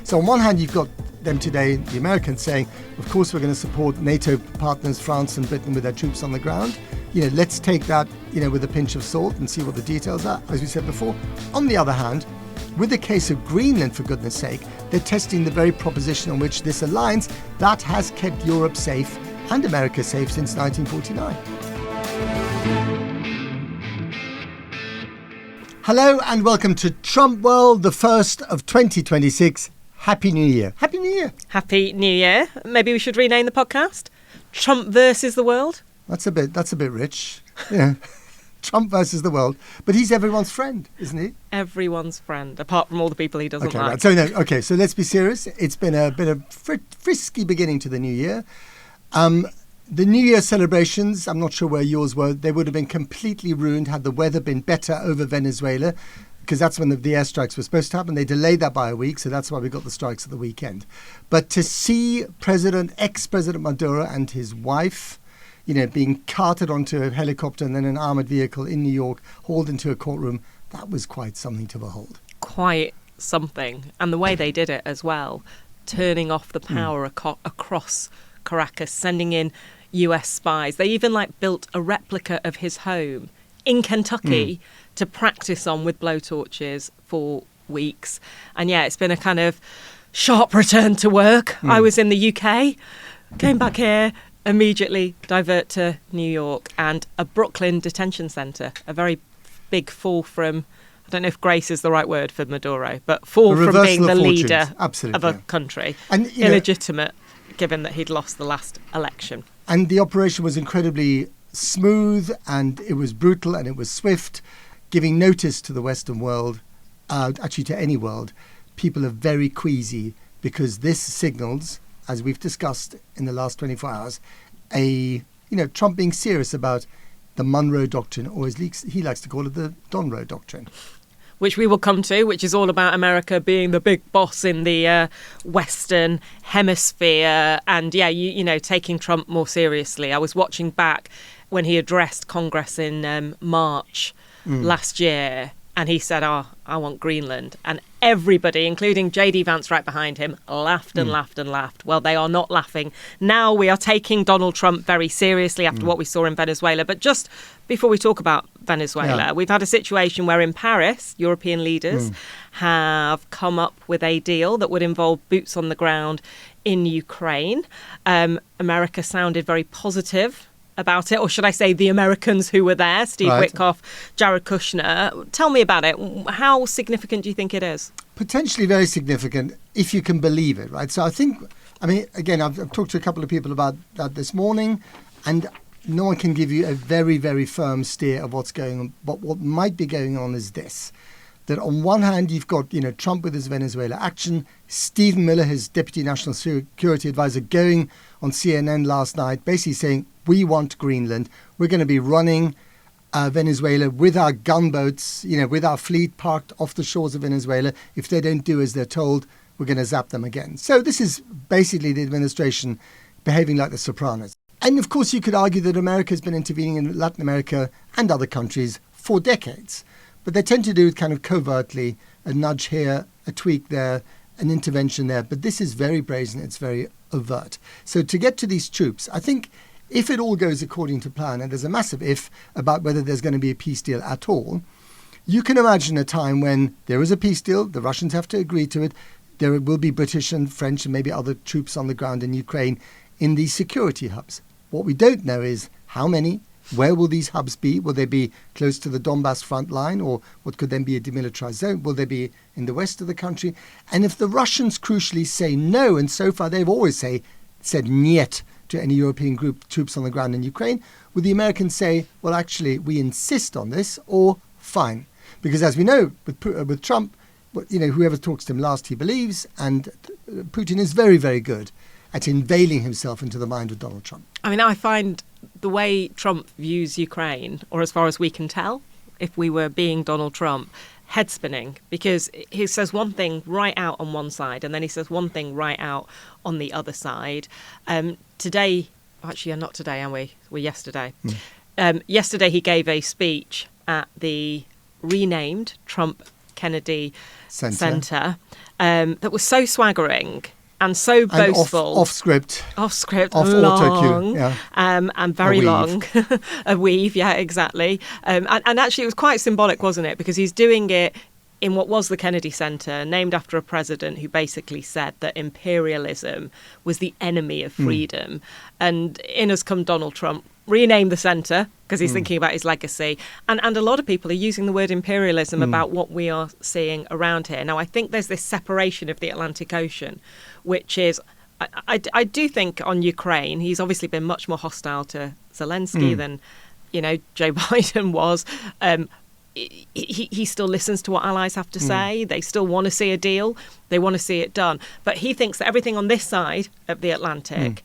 So on one hand, you've got them today, the Americans saying, of course, we're going to support NATO partners, France and Britain, with their troops on the ground. Let's take that, with a pinch of salt and see what the details are, as we said before. On the other hand, with the case of Greenland, for goodness sake, they're testing the very proposition on which this alliance that has kept Europe safe and America safe since 1949. Hello and welcome to Trump World, the first of 2026. Happy New Year. Happy New Year. Happy New Year. Maybe we should rename the podcast Trump versus the World. That's a bit rich. Yeah. Trump versus the world. But he's everyone's friend, isn't he? Everyone's friend, apart from all the people he doesn't like. Right. So let's be serious. It's been a bit of frisky beginning to the new year. The New Year celebrations, I'm not sure where yours were, they would have been completely ruined had the weather been better over Venezuela, because that's when the airstrikes were supposed to happen. They delayed that by a week, so that's why we got the strikes at the weekend. But to see ex-President Maduro and his wife, being carted onto a helicopter and then an armoured vehicle in New York, hauled into a courtroom, that was quite something to behold. Quite something. And the way they did it as well, turning off the power across Caracas, sending in US spies. They even built a replica of his home in Kentucky to practice on with blowtorches for weeks. And yeah, it's been a kind of sharp return to work. I was in the UK, came back here, immediately divert to New York and a Brooklyn detention centre, a very big fall from, I don't know if grace is the right word for Maduro, but fall from being the leader of a country. And, illegitimate, given that he'd lost the last election. And the operation was incredibly smooth and it was brutal and it was swift, giving notice to the Western world, actually to any world. People are very queasy because this signals, as we've discussed in the last 24 hours, Trump being serious about the Monroe Doctrine, or as he likes to call it, the Donro Doctrine. Which we will come to, which is all about America being the big boss in the Western Hemisphere and, taking Trump more seriously. I was watching back when he addressed Congress in March last year, and he said, I want Greenland. And everybody, including J.D. Vance right behind him, laughed and laughed and laughed. Well, they are not laughing. Now we are taking Donald Trump very seriously after what we saw in Venezuela. But just before we talk about Venezuela, we've had a situation where in Paris, European leaders have come up with a deal that would involve boots on the ground in Ukraine. America sounded very positive about it, or should I say the Americans who were there, Steve Witkoff, Jared Kushner. Tell me about it. How significant do you think it is? Potentially very significant, if you can believe it, right? So again, I've talked to a couple of people about that this morning, and no one can give you a very, very firm steer of what's going on. But what might be going on is this, that on one hand, you've got, Trump with his Venezuela action, Stephen Miller, his Deputy National Security Advisor, going on CNN last night, basically saying, we want Greenland. We're going to be running Venezuela with our gunboats, with our fleet parked off the shores of Venezuela. If they don't do as they're told, we're going to zap them again. So this is basically the administration behaving like the Sopranos. And of course, you could argue that America has been intervening in Latin America and other countries for decades. But they tend to do it kind of covertly, a nudge here, a tweak there, an intervention there. But this is very brazen. It's very overt. So to get to these troops, I think if it all goes according to plan, and there's a massive if about whether there's going to be a peace deal at all, you can imagine a time when there is a peace deal, the Russians have to agree to it, there will be British and French and maybe other troops on the ground in Ukraine in these security hubs. What we don't know is how many, where will these hubs be? Will they be close to the Donbass front line, or what could then be a demilitarized zone? Will they be in the west of the country? And if the Russians crucially say no, and so far they've always said niet to any European group troops on the ground in Ukraine, would the Americans say, well, actually, we insist on this, or fine? Because as we know, with Trump, whoever talks to him last, he believes, and Putin is very, very good at unveiling himself into the mind of Donald Trump. I find the way Trump views Ukraine, or as far as we can tell, if we were being Donald Trump, head spinning, because he says one thing right out on one side and then he says one thing right out on the other side. Today, actually, not today, are we? We're yesterday. Yesterday, he gave a speech at the renamed Trump Kennedy Center that was so swaggering and so and boastful. Off script, off auto cue, and very long. A weave, yeah, exactly. And actually, it was quite symbolic, wasn't it? Because he's doing it in what was the Kennedy Center, named after a president who basically said that imperialism was the enemy of freedom. And in has come Donald Trump, rename the centre because he's thinking about his legacy. And a lot of people are using the word imperialism about what we are seeing around here. Now, I think there's this separation of the Atlantic Ocean, which is, I do think on Ukraine, he's obviously been much more hostile to Zelensky than, Joe Biden was. He still listens to what allies have to say. They still want to see a deal. They want to see it done. But he thinks that everything on this side of the Atlantic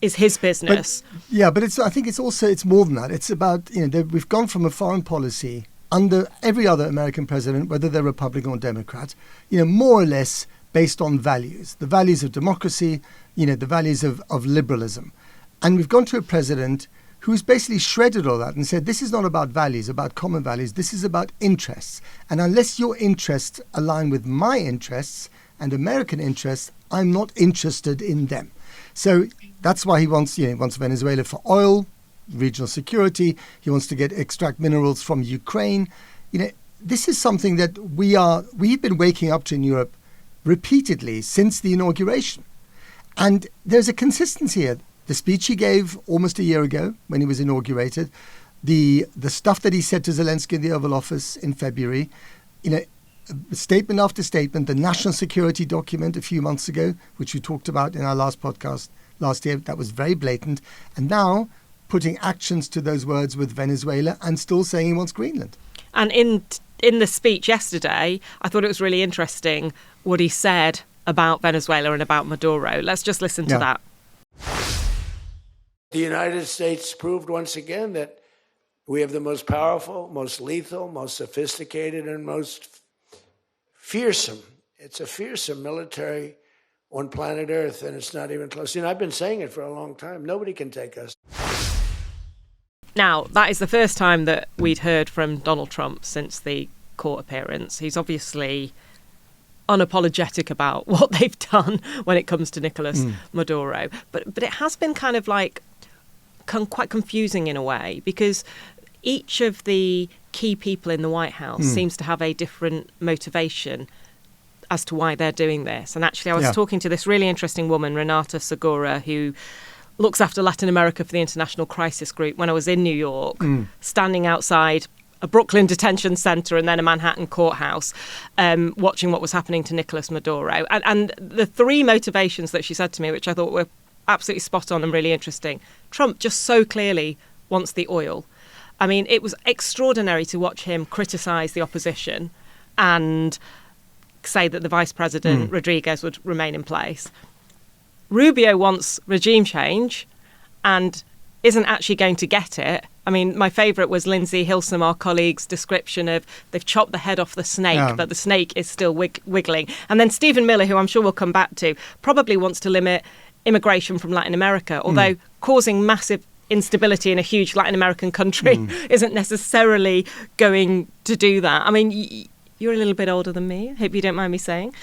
is his business. But I think it's more than that. It's about, we've gone from a foreign policy under every other American president, whether they're Republican or Democrat, more or less based on values, the values of democracy, the values of liberalism. And we've gone to a president who's basically shredded all that and said, this is not about values, about common values. This is about interests. And unless your interests align with my interests and American interests, I'm not interested in them. So that's why he wants Venezuela for oil, regional security. He wants to extract minerals from Ukraine. This is something that we've been waking up to in Europe repeatedly since the inauguration. And there's a consistency here. The speech he gave almost a year ago when he was inaugurated, the stuff that he said to Zelensky in the Oval Office in February, statement after statement, the national security document a few months ago, which we talked about in our last podcast last year, that was very blatant. And now putting actions to those words with Venezuela and still saying he wants Greenland. And in the speech yesterday, I thought it was really interesting what he said about Venezuela and about Maduro. Let's just listen to that. The United States proved once again that we have the most powerful, most lethal, most sophisticated, and most fearsome. It's a fearsome military on planet Earth, and it's not even close. I've been saying it for a long time. Nobody can take us. Now, that is the first time that we'd heard from Donald Trump since the court appearance. He's obviously unapologetic about what they've done when it comes to Nicolás Maduro. But it has been kind of like quite confusing in a way, because each of the key people in the White House seems to have a different motivation as to why they're doing this. And actually, I was talking to this really interesting woman, Renata Segura, who looks after Latin America for the International Crisis Group, when I was in New York, standing outside a Brooklyn detention center and then a Manhattan courthouse, watching what was happening to Nicolás Maduro. And the three motivations that she said to me, which I thought were absolutely spot on and really interesting. Trump just so clearly wants the oil. I mean, it was extraordinary to watch him criticize the opposition and say that the vice president, Rodriguez, would remain in place. Rubio wants regime change and isn't actually going to get it. I mean, my favourite was Lindsay Hilsum, our colleague's description of they've chopped the head off the snake, but the snake is still wiggling. And then Stephen Miller, who I'm sure we'll come back to, probably wants to limit immigration from Latin America, although causing massive instability in a huge Latin American country isn't necessarily going to do that. I mean, you're a little bit older than me. I hope you don't mind me saying.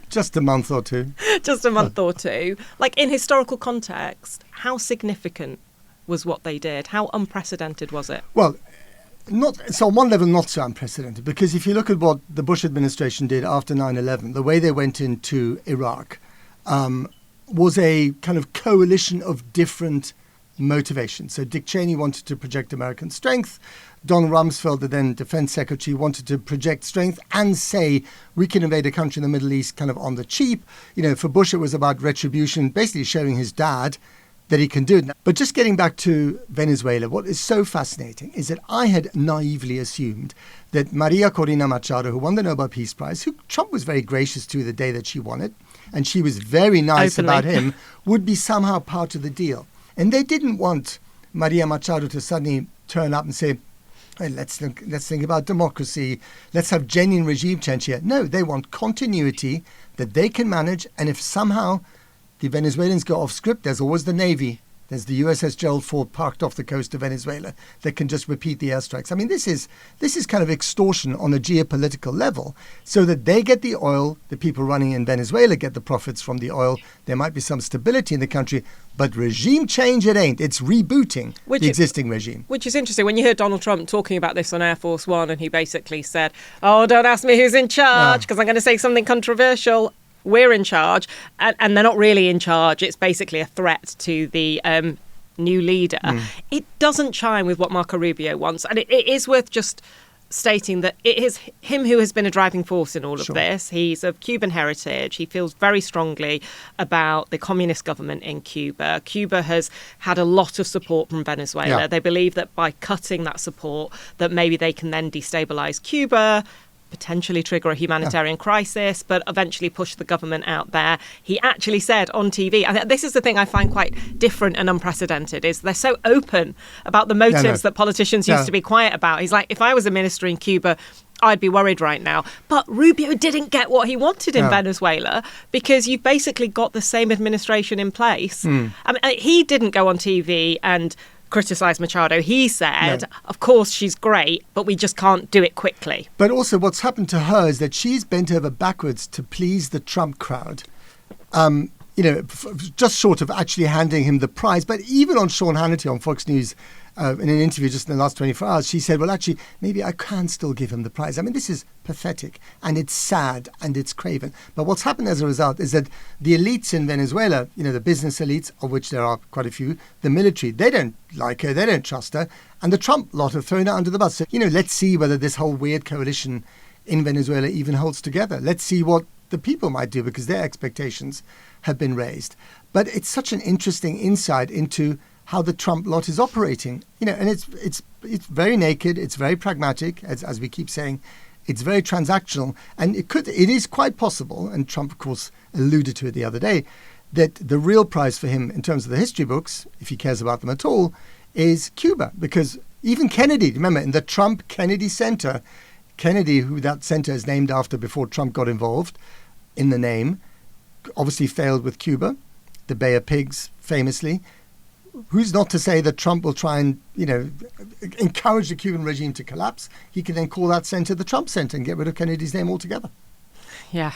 Just a month or two. Just a month or two. Like, in historical context, how significant was what they did? How unprecedented was it? Well, on one level, not so unprecedented, because if you look at what the Bush administration did after 9/11, the way they went into Iraq was a kind of coalition of different motivations. So Dick Cheney wanted to project American strength. Don Rumsfeld, the then defense secretary, wanted to project strength and say we can invade a country in the Middle East kind of on the cheap. For Bush, it was about retribution, basically showing his dad that he can do it. But just getting back to Venezuela, what is so fascinating is that I had naively assumed that Maria Corina Machado, who won the Nobel Peace Prize, who Trump was very gracious to the day that she won it, and she was very nice about him, would be somehow part of the deal. And they didn't want Maria Machado to suddenly turn up and say, hey, let's think about democracy, let's have genuine regime change here. No, they want continuity that they can manage, and if somehow the Venezuelans go off script, there's always the Navy There's the USS Gerald Ford parked off the coast of Venezuela that can just repeat the airstrikes. I mean, this is kind of extortion on a geopolitical level, so that they get the oil, the people running in Venezuela get the profits from the oil. There might be some stability in the country, but regime change it ain't. It's rebooting the existing regime. Which is interesting. When you hear Donald Trump talking about this on Air Force One, and he basically said, "Oh, don't ask me who's in charge, because I'm going to say something controversial. We're in charge," and they're not really in charge. It's basically a threat to the new leader. It doesn't chime with what Marco Rubio wants, and it is worth just stating that it is him who has been a driving force in all of this. He's of Cuban heritage. He feels very strongly about the communist government in Cuba. Cuba has had a lot of support from Venezuela. They believe that by cutting that support, that maybe they can then destabilize Cuba, potentially trigger a humanitarian crisis, but eventually push the government out there. He actually said on TV, and this is the thing I find quite different and unprecedented, is they're so open about the motives that politicians used to be quiet about. He's like, if I was a minister in Cuba, I'd be worried right now. But Rubio didn't get what he wanted in Venezuela, because you've basically got the same administration in place. I mean, he didn't go on TV and criticised Machado. He said, of course, she's great, but we just can't do it quickly. But also what's happened to her is that she's bent over backwards to please the Trump crowd, just short of actually handing him the prize. But even on Sean Hannity on Fox News, in an interview just in the last 24 hours, she said, well, actually, maybe I can still give him the prize. I mean, this is pathetic, and it's sad, and it's craven. But what's happened as a result is that the elites in Venezuela, the business elites, of which there are quite a few, the military, they don't like her, they don't trust her, and the Trump lot have thrown her under the bus. So, let's see whether this whole weird coalition in Venezuela even holds together. Let's see what the people might do, because their expectations have been raised. But it's such an interesting insight into how the Trump lot is operating, and it's very naked, it's very pragmatic, as we keep saying, it's very transactional, and it is quite possible, and Trump, of course, alluded to it the other day, that the real prize for him in terms of the history books, if he cares about them at all, is Cuba, because even Kennedy, remember, in the Trump-Kennedy Center, Kennedy, who that center is named after before Trump got involved in the name, obviously failed with Cuba, the Bay of Pigs, famously. Who's not to say that Trump will try and, encourage the Cuban regime to collapse? He can then call that center the Trump Center and get rid of Kennedy's name altogether. Yeah.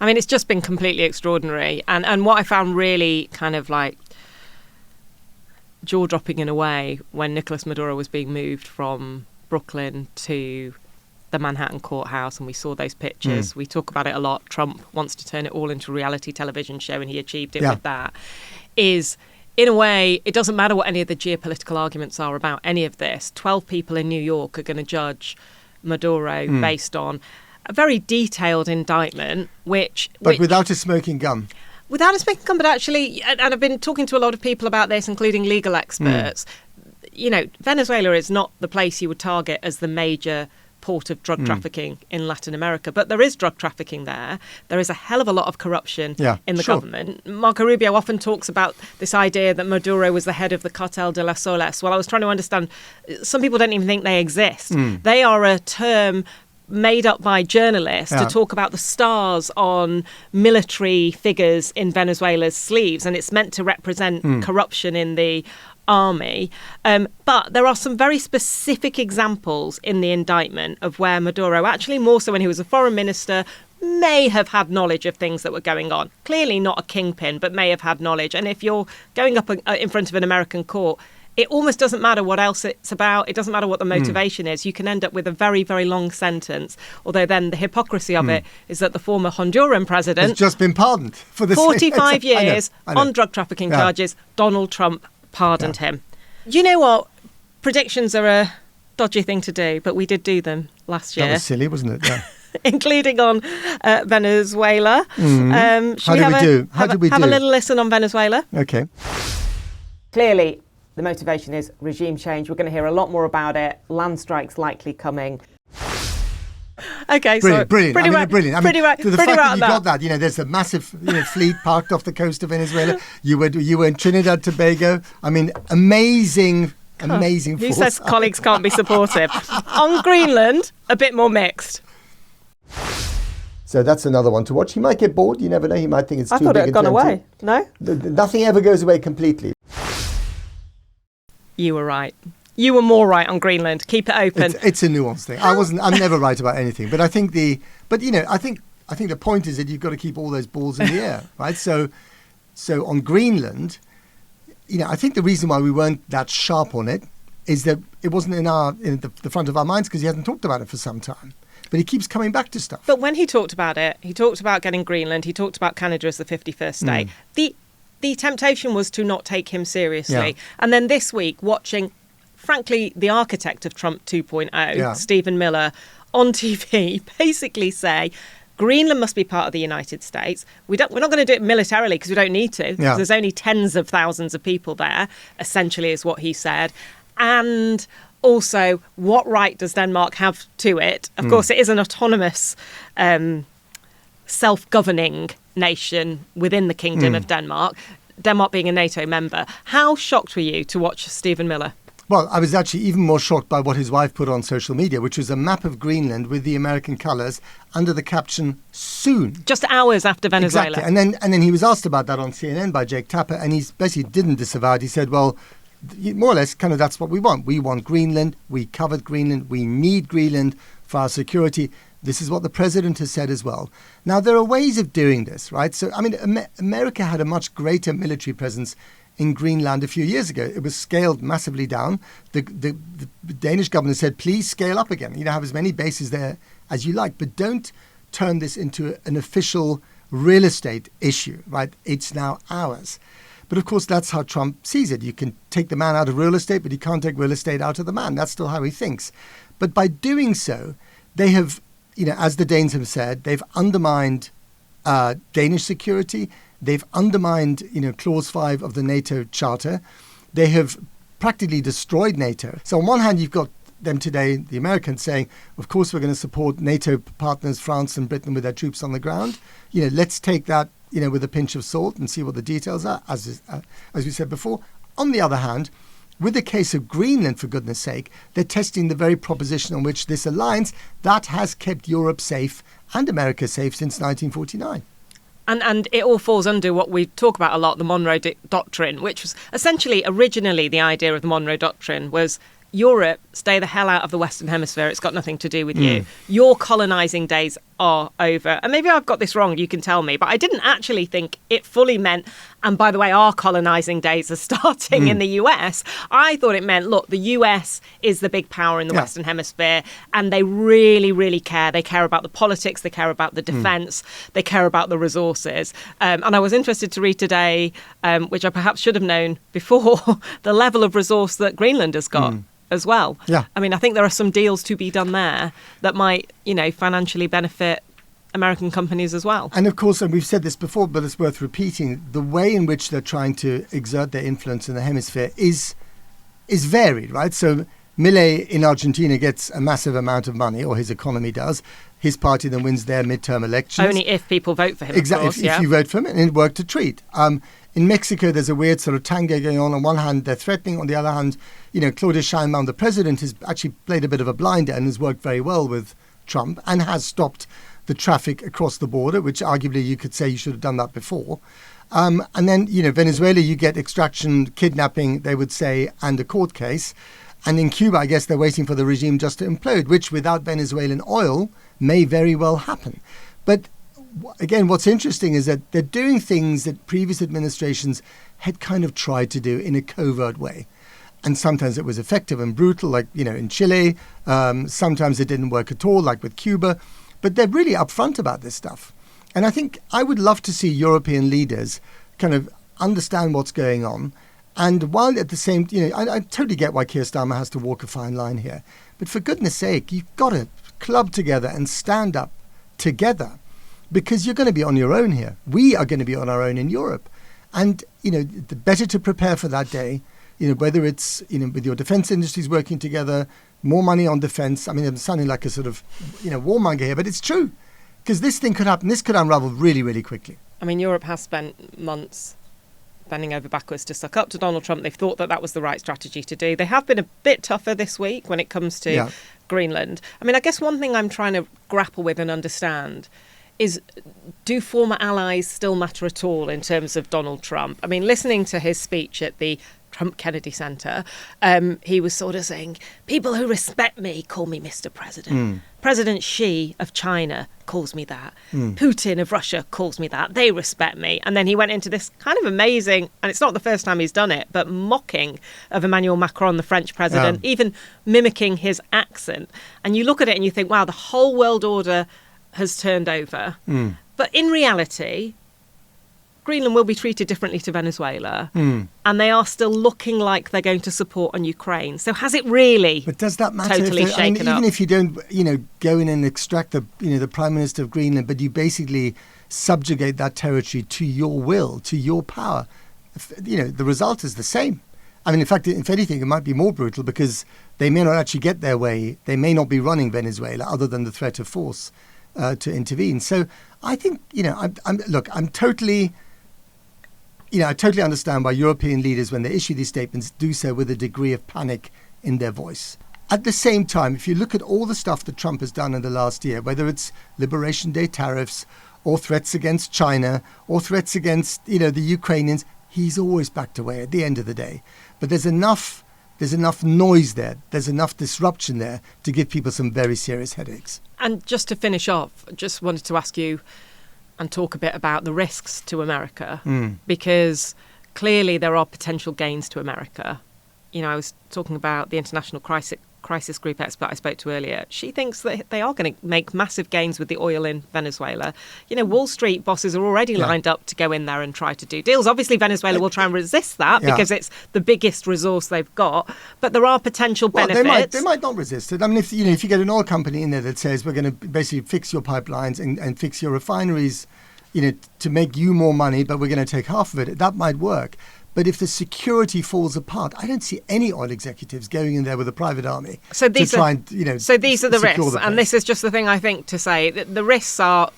I mean, it's just been completely extraordinary. And what I found really kind of like jaw-dropping in a way, when Nicolás Maduro was being moved from Brooklyn to the Manhattan courthouse, and we saw those pictures. We talk about it a lot. Trump wants to turn it all into a reality television show, and he achieved it with that. In a way, it doesn't matter what any of the geopolitical arguments are about any of this. 12 people in New York are going to judge Maduro based on a very detailed indictment, which without a smoking gun. Without a smoking gun, but actually, and I've been talking to a lot of people about this, including legal experts, Venezuela is not the place you would target as the major port of drug trafficking in Latin America, but there is drug trafficking there. There is a hell of a lot of corruption in the government. Marco Rubio often talks about this idea that Maduro was the head of the Cartel de las Soles. Well, I was trying to understand, some people don't even think they exist. They are a term made up by journalists to talk about the stars on military figures in Venezuela's sleeves, and it's meant to represent corruption in the army. But there are some very specific examples in the indictment of where Maduro, actually more so when he was a foreign minister, may have had knowledge of things that were going on. Clearly not a kingpin, but may have had knowledge. And if you're going up in front of an American court, it almost doesn't matter what else it's about. It doesn't matter what the motivation is. You can end up with a very, very long sentence. Although then the hypocrisy of it is that the former Honduran president has just been pardoned for the 45 years I know. On drug trafficking charges. Donald Trump pardoned him. You know what? Predictions are a dodgy thing to do, but we did do them last year. That was silly, wasn't it? Yeah. Including on Venezuela. How did we do? Have a little listen on Venezuela. Okay. Clearly, the motivation is regime change. We're going to hear a lot more about it. Land strikes likely coming. Okay, brilliant. Brilliant. I mean, right. The fact that you got that, there's a massive fleet parked off the coast of Venezuela. You were in Trinidad, Tobago. I mean, amazing foresight. Who says colleagues can't be supportive? On Greenland, a bit more mixed. So that's another one to watch. He might get bored. You never know. He might think it's too big. I thought it had gone away. No? Nothing ever goes away completely. You were right. You were more right on Greenland. Keep it open. It's a nuanced thing. I'm never right about anything, but I think the point is that you've got to keep all those balls in the air, right? So on Greenland, I think the reason why we weren't that sharp on it is that it wasn't in the front of our minds because he hasn't talked about it for some time. But he keeps coming back to stuff. But when he talked about it, he talked about getting Greenland, he talked about Canada as the 51st state. The temptation was to not take him seriously. Yeah. And then this week, watching, frankly, the architect of Trump 2.0, Stephen Miller, on TV, basically say, Greenland must be part of the United States. We're not going to do it militarily because we don't need to. Yeah. There's only tens of thousands of people there, essentially is what he said. And also, what right does Denmark have to it? Of course, it is an autonomous, self-governing nation within the Kingdom of Denmark, Denmark being a NATO member. How shocked were you to watch Stephen Miller? Well, I was actually even more shocked by what his wife put on social media, which was a map of Greenland with the American colours under the caption, soon. Just hours after Venezuela. Exactly. And then he was asked about that on CNN by Jake Tapper, and he basically didn't disavow it. He said, well, more or less, kind of that's what we want. We want Greenland. We covered Greenland. We need Greenland for our security. This is what the president has said as well. Now, there are ways of doing this, right? So, I mean, America had a much greater military presence in Greenland a few years ago. It was scaled massively down. The Danish government said, please scale up again. Have as many bases there as you like, but don't turn this into an official real estate issue, right? It's now ours. But of course, that's how Trump sees it. You can take the man out of real estate, but you can't take real estate out of the man. That's still how he thinks. But by doing so, they have, as the Danes have said, they've undermined Danish security. They've undermined, Clause 5 of the NATO Charter. They have practically destroyed NATO. So on one hand, you've got them today, the Americans, saying, of course, we're going to support NATO partners, France and Britain, with their troops on the ground. Let's take that, with a pinch of salt and see what the details are, as we said before. On the other hand, with the case of Greenland, for goodness sake, they're testing the very proposition on which this alliance that has kept Europe safe and America safe since 1949. And it all falls under what we talk about a lot, the Monroe Doctrine, which was essentially originally the idea of the Monroe Doctrine was Europe, stay the hell out of the Western Hemisphere. It's got nothing to do with you. Your colonising days are over. And maybe I've got this wrong, you can tell me, but I didn't actually think it fully meant, and by the way, our colonising days are starting in the US. I thought it meant, look, the US is the big power in the Western Hemisphere, and they really, really care. They care about the politics, they care about the defence, they care about the resources. And I was interested to read today, which I perhaps should have known before, the level of resource that Greenland has got. As well. Yeah. I mean, I think there are some deals to be done there that might, financially benefit American companies as well. And of course, and we've said this before, but it's worth repeating, the way in which they're trying to exert their influence in the hemisphere is varied, right? So Milei in Argentina gets a massive amount of money, or his economy does. His party then wins their midterm elections. Only if people vote for him, exactly, of course, if you vote for him, and it worked a treat. In Mexico, there's a weird sort of tango going on. On one hand, they're threatening. On the other hand, Claudia Sheinbaum, the president, has actually played a bit of a blinder and has worked very well with Trump and has stopped the traffic across the border, which arguably you could say you should have done that before. And then, Venezuela, you get extraction, kidnapping, they would say, and a court case. And in Cuba, I guess they're waiting for the regime just to implode, which without Venezuelan oil may very well happen. But again, what's interesting is that they're doing things that previous administrations had kind of tried to do in a covert way. And sometimes it was effective and brutal, like, in Chile. Sometimes it didn't work at all, like with Cuba. But they're really upfront about this stuff. And I think I would love to see European leaders kind of understand what's going on. And while at the same, I totally get why Keir Starmer has to walk a fine line here. But for goodness sake, you've got to club together and stand up together, because you're going to be on your own here. We are going to be on our own in Europe. And, the better to prepare for that day, whether it's, with your defense industries working together, more money on defense. I mean, I'm sounding like a sort of, warmonger here, but it's true. Because this thing could happen. This could unravel really, really quickly. I mean, Europe has spent months bending over backwards to suck up to Donald Trump. They've thought that was the right strategy to do. They have been a bit tougher this week when it comes to Greenland. I mean, I guess one thing I'm trying to grapple with and understand is, do former allies still matter at all in terms of Donald Trump? I mean, listening to his speech at the Trump Kennedy Center, he was sort of saying, people who respect me call me Mr. President. President Xi of China calls me that. Putin of Russia calls me that. They respect me. And then he went into this kind of amazing, and it's not the first time he's done it, but mocking of Emmanuel Macron, the French president, even mimicking his accent. And you look at it and you think, wow, the whole world order has turned over. But in reality, Greenland will be treated differently to Venezuela, and they are still looking like they're going to support on Ukraine. So has it really? But does that matter? Totally shaken up? Even if you don't, go in and extract the Prime Minister of Greenland, but you basically subjugate that territory to your will, to your power. The result is the same. I mean, in fact, if anything, it might be more brutal because they may not actually get their way. They may not be running Venezuela, other than the threat of force to intervene. So I think, I'm totally. I totally understand why European leaders, when they issue these statements, do so with a degree of panic in their voice. At the same time, if you look at all the stuff that Trump has done in the last year, whether it's Liberation Day tariffs or threats against China or threats against, the Ukrainians, he's always backed away at the end of the day. But there's enough noise there. There's enough disruption there to give people some very serious headaches. And just to finish off, just wanted to ask you and talk a bit about the risks to America, because clearly there are potential gains to America. I was talking about the International Crisis Group expert I spoke to earlier. She thinks that they are going to make massive gains with the oil in Venezuela. Wall Street bosses are already lined up to go in there and try to do deals. Obviously, Venezuela will try and resist that because it's the biggest resource they've got. But there are potential benefits. They might not resist it. I mean, if you get an oil company in there that says we're going to basically fix your pipelines and fix your refineries, to make you more money, but we're going to take half of it, that might work. But if the security falls apart, I don't see any oil executives going in there with a private army So these are the risks. And this is just the thing I think to say. The risks are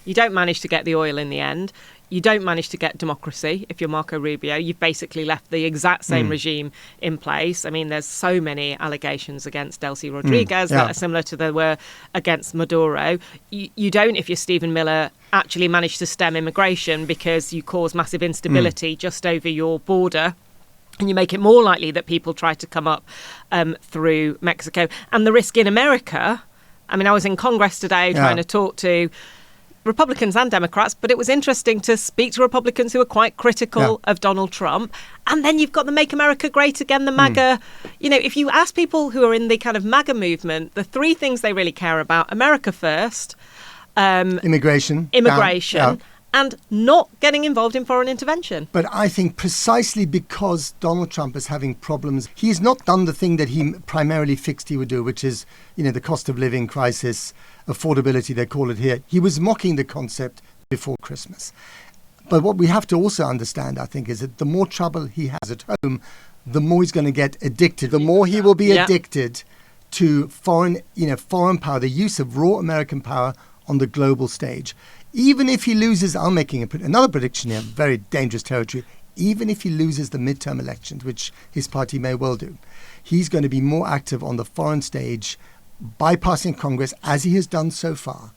you don't manage to get the oil in the end. You don't manage to get democracy. If you're Marco Rubio, you've basically left the exact same regime in place. I mean, there's so many allegations against Delcy Rodriguez that are similar to there were against Maduro. You don't, if you're Stephen Miller, actually manage to stem immigration because you cause massive instability just over your border. And you make it more likely that people try to come up through Mexico. And the risk in America, I mean, I was in Congress today trying to talk to Republicans and Democrats, but it was interesting to speak to Republicans who are quite critical of Donald Trump. And then you've got the Make America Great Again, the MAGA. If you ask people who are in the kind of MAGA movement, the three things they really care about: America first, immigration, and not getting involved in foreign intervention. But I think precisely because Donald Trump is having problems, he's not done the thing that he primarily fixed he would do, which is, the cost of living crisis, affordability, they call it here. He was mocking the concept before Christmas. But what we have to also understand, I think, is that the more trouble he has at home, the more he's going to get addicted. The more he will be addicted to foreign power, the use of raw American power on the global stage. Even if he loses, I'm making another prediction here, very dangerous territory, even if he loses the midterm elections, which his party may well do, he's going to be more active on the foreign stage, bypassing Congress, as he has done so far,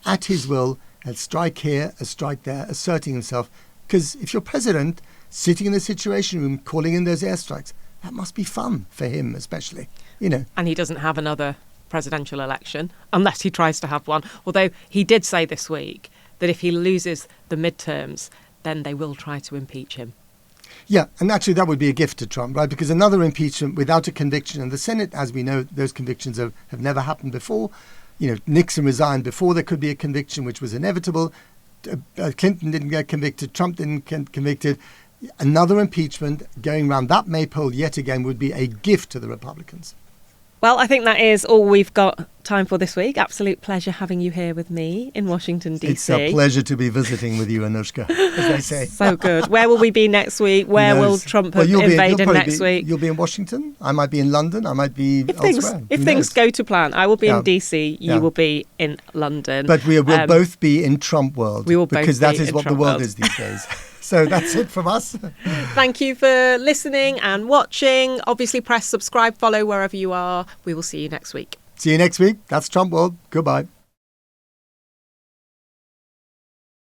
at his will, a strike here, a strike there, asserting himself. Because if you're president, sitting in the Situation Room, calling in those airstrikes, that must be fun for him, especially, And he doesn't have another presidential election unless he tries to have one. Although he did say this week that if he loses the midterms, then they will try to impeach him. Yeah, and actually that would be a gift to Trump, right? Because another impeachment without a conviction, and the Senate, as we know, those convictions have never happened before. Nixon resigned before there could be a conviction, which was inevitable. Clinton didn't get convicted. Trump didn't get convicted. Another impeachment going around that maypole yet again would be a gift to the Republicans. Well, I think that is all we've got time for this week. Absolute pleasure having you here with me in Washington, D.C. It's a pleasure to be visiting with you, Anushka, as they say. So good. Where will we be next week? Where will Trump have invaded next week? You'll be in Washington. I might be in London. I might be elsewhere. If things go to plan, I will be in D.C. You will be in London. But we will both be in Trump world. We will both because that is what the world is these days. So that's it from us. Thank you for listening and watching. Obviously, press subscribe, follow wherever you are. We will see you next week. See you next week. That's Trump World. Goodbye.